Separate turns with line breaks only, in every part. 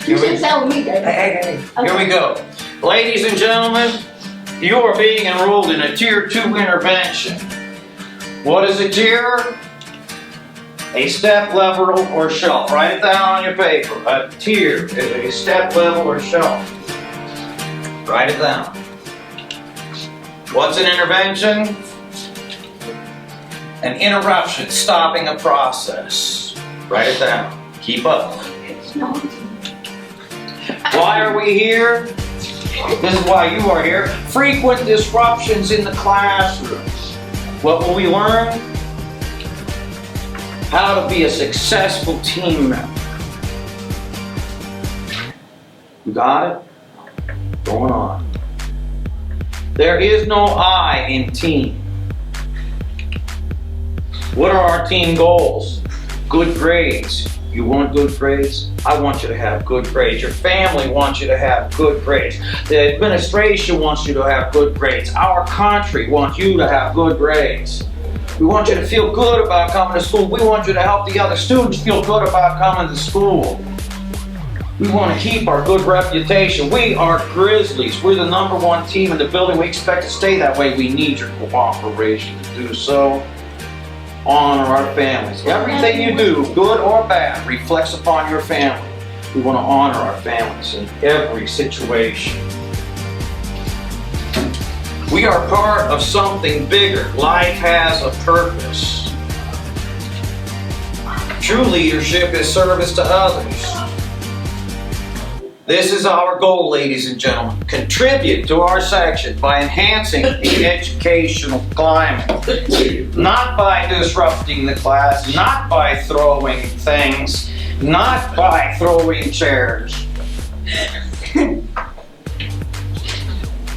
You should tell me, David.
Hey, here we go. Ladies and gentlemen, you are being enrolled in a Tier 2 intervention. What is a tier? A step, level, or shelf. Write it down on your paper. A tier is a step, level, or shelf. Write it down. What's an intervention? An interruption, stopping a process. Write it down. Keep up.
It's not.
Why are we here? This is why you are here. Frequent disruptions in the classroom. What will we learn? How to be a successful team member. You got it? Going on. There is no I in team. What are our team goals? Good grades. You want good grades? I want you to have good grades. Your family wants you to have good grades. The administration wants you to have good grades. Our country wants you to have good grades. We want you to feel good about coming to school. We want you to help the other students feel good about coming to school. We want to keep our good reputation. We are Grizzlies. We're the #1 team in the building. We expect to stay that way. We need your cooperation to do so. Honor our families. Everything you do, good or bad, reflects upon your family. We want to honor our families in every situation. We are part of something bigger. Life has a purpose. True leadership is service to others. This is our goal, ladies and gentlemen. Contribute to our section by enhancing the educational climate. Not by disrupting the class, not by throwing things, not by throwing chairs.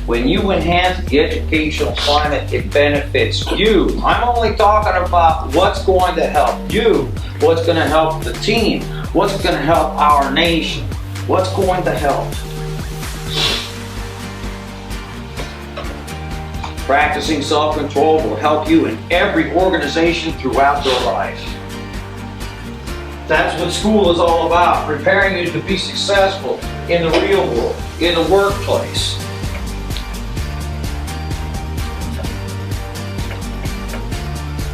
When you enhance the educational climate, it benefits you. I'm only talking about what's going to help you, what's going to help the team, what's going to help our nation. What's going to help? Practicing self-control will help you in every organization throughout your life. That's what school is all about, preparing you to be successful in the real world, in the workplace.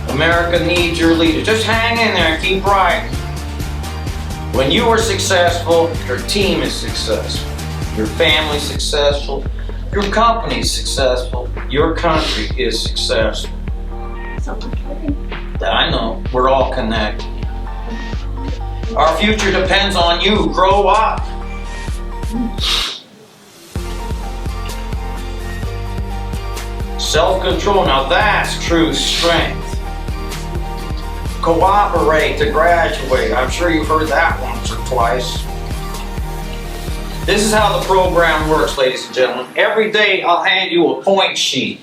America needs your leaders. Just hang in there and keep writing. When you are successful, your team is successful, your family is successful, your company is successful, your country is successful. I know, we're all connected. Our future depends on you. Grow up. Self-control, now that's true strength. Cooperate to graduate. I'm sure you've heard that once or twice. This is how the program works, ladies and gentlemen. Every day I'll hand you a point sheet.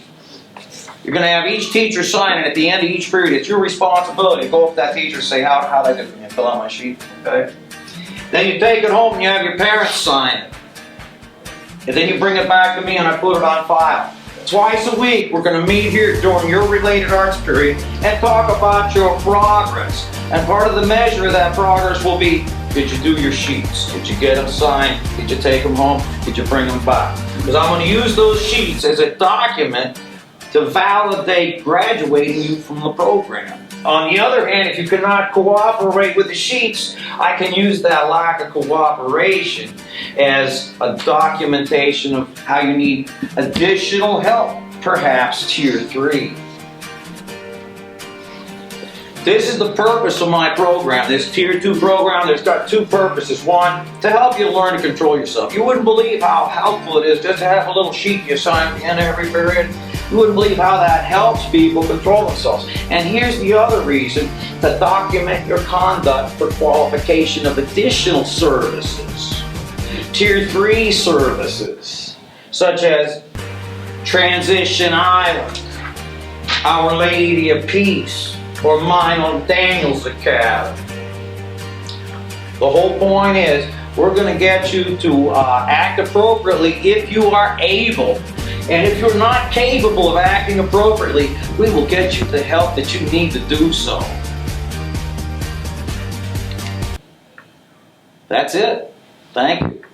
You're going to have each teacher sign it at the end of each period. It's your responsibility to go up to that teacher and say, how they did fill out my sheet, okay? Then you take it home and you have your parents sign it. And then you bring it back to me and I put it on file. Twice a week, we're going to meet here during your related arts period and talk about your progress. And part of the measure of that progress will be, did you do your sheets? Did you get them signed? Did you take them home? Did you bring them back? Because I'm going to use those sheets as a document to validate graduating you from the program. On the other hand, if you cannot cooperate with the sheets, I can use that lack of cooperation as a documentation of how you need additional help, perhaps Tier 3. This is the purpose of my program, this Tier 2 program. There's got two purposes. One, to help you learn to control yourself. You wouldn't believe how helpful it is just to have a little sheet you sign at the end of every period. You wouldn't believe how that helps people control themselves. And here's the other reason, to document your conduct for qualification of additional services. Tier 3 services, such as Transition Island, Our Lady of Peace, or Mine Daniels Academy. The whole point is, we're going to get you to act appropriately if you are able. And if you're not capable of acting appropriately, we will get you the help that you need to do so. That's it. Thank you.